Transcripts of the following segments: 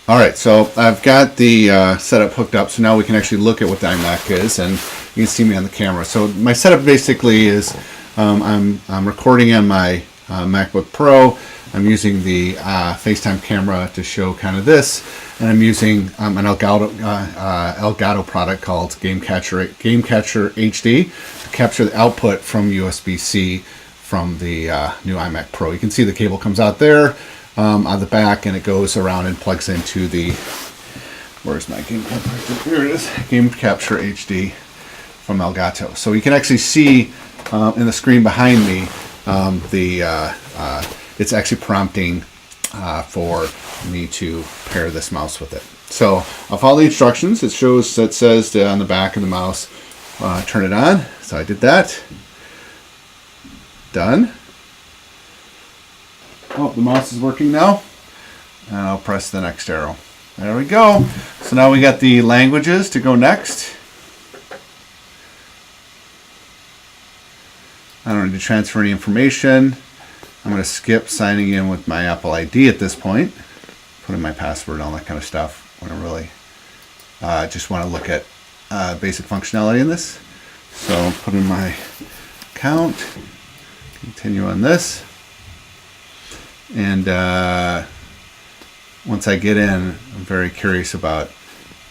All right, so I've got the setup hooked up, so now we can actually look at what the iMac is, and you can see me on the camera. So my setup basically is I'm recording on my MacBook Pro. I'm using the FaceTime camera to show kind of this, and I'm using an Elgato product called Game Catcher HD to capture the output from USB-C from the new iMac Pro. You can see the cable comes out there on the back, and it goes around and plugs into the, where's my Game Capture? Here it is, Game Capture HD from Elgato. So you can actually see in the screen behind me it's actually prompting for me to pair this mouse with it. So I'll follow the instructions. It says on the back of the mouse, turn it on. So I did that. Done. Oh, the mouse is working now. And I'll press the next arrow. There we go. So now we got the languages to go next. I don't need to transfer any information. I'm going to skip signing in with my Apple ID at this point. Put in my password, all that kind of stuff. I don't really just want to look at basic functionality in this. So put in my account. Continue on this. And once I get in, I'm very curious about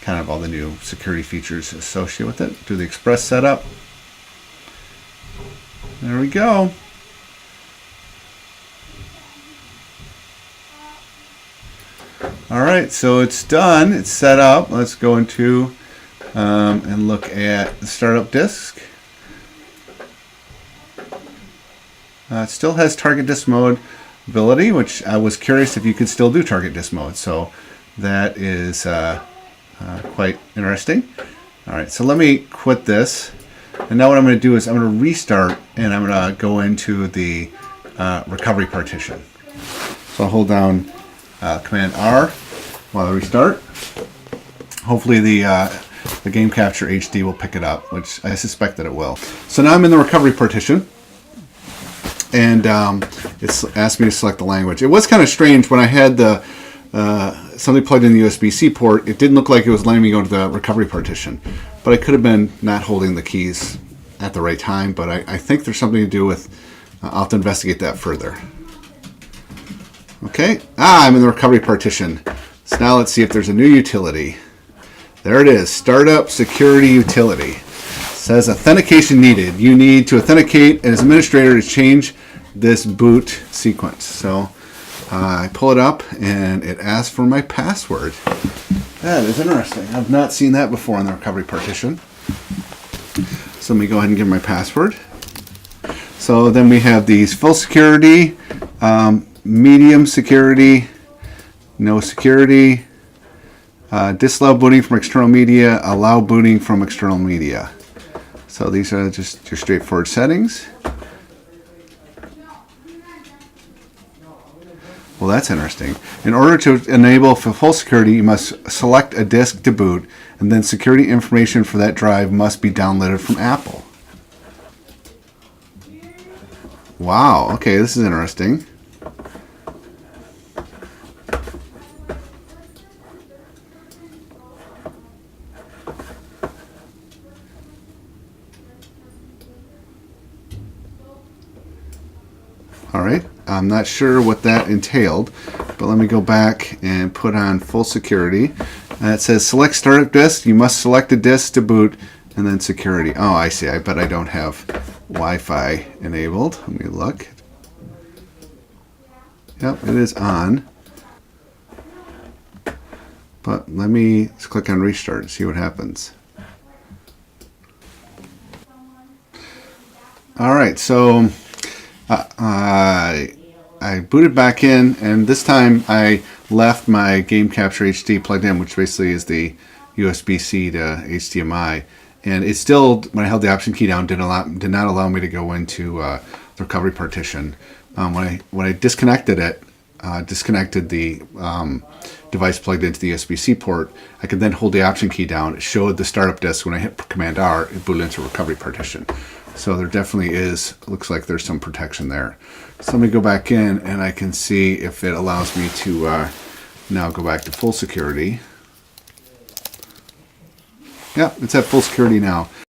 kind of all the new security features associated with it. Do the Express setup. There we go. All right, so it's done. It's set up. Let's go into and look at the startup disk. It still has target disk mode ability, which I was curious if you could still do target disk mode. So that is quite interesting. All right, so let me quit this. And now what I'm going to do is I'm going to restart, and I'm going to go into the recovery partition. So I'll hold down Command R while I restart. Hopefully the Game Capture HD will pick it up, which I suspect that it will. So now I'm in the recovery partition, and it's asked me to select the language. It was kind of strange when I had the something plugged in the USB-C port. It didn't look like it was letting me go to the recovery partition, but I could have been not holding the keys at the right time. But I think there's something to do with. I'll have to investigate that further. Okay, I'm in the recovery partition. So now let's see if there's a new utility. There it is, Startup Security Utility. It says authentication needed. You need to authenticate as administrator to change this boot sequence. So I pull it up and it asks for my password. That is interesting. I've not seen that before in the recovery partition. So let me go ahead and give my password. So then we have these full security, medium security, no security, disallow booting from external media, allow booting from external media. So these are just your straightforward settings. Well, that's interesting. In order to enable full security, you must select a disk to boot, and then security information for that drive must be downloaded from Apple. Wow, okay, this is interesting. All right, I'm not sure what that entailed, but let me go back and put on full security. It says select startup disk. You must select a disk to boot, and then security. Oh, I see. I bet I don't have Wi-Fi enabled. Let me look. Yep, it is on. But let me click on restart and see what happens. All right, so I booted back in, and this time I left my Game Capture HD plugged in, which basically is the USB-C to HDMI. And it still, when I held the Option key down, did not allow me to go into the recovery partition. When I disconnected it, disconnected the device plugged into the USB-C port, I could then hold the Option key down. It showed the startup disk. When I hit Command R, it booted into recovery partition. So there definitely is, looks like there's some protection there. So let me go back in, and I can see if it allows me to Now go back to full security. Yeah, it's at full security now.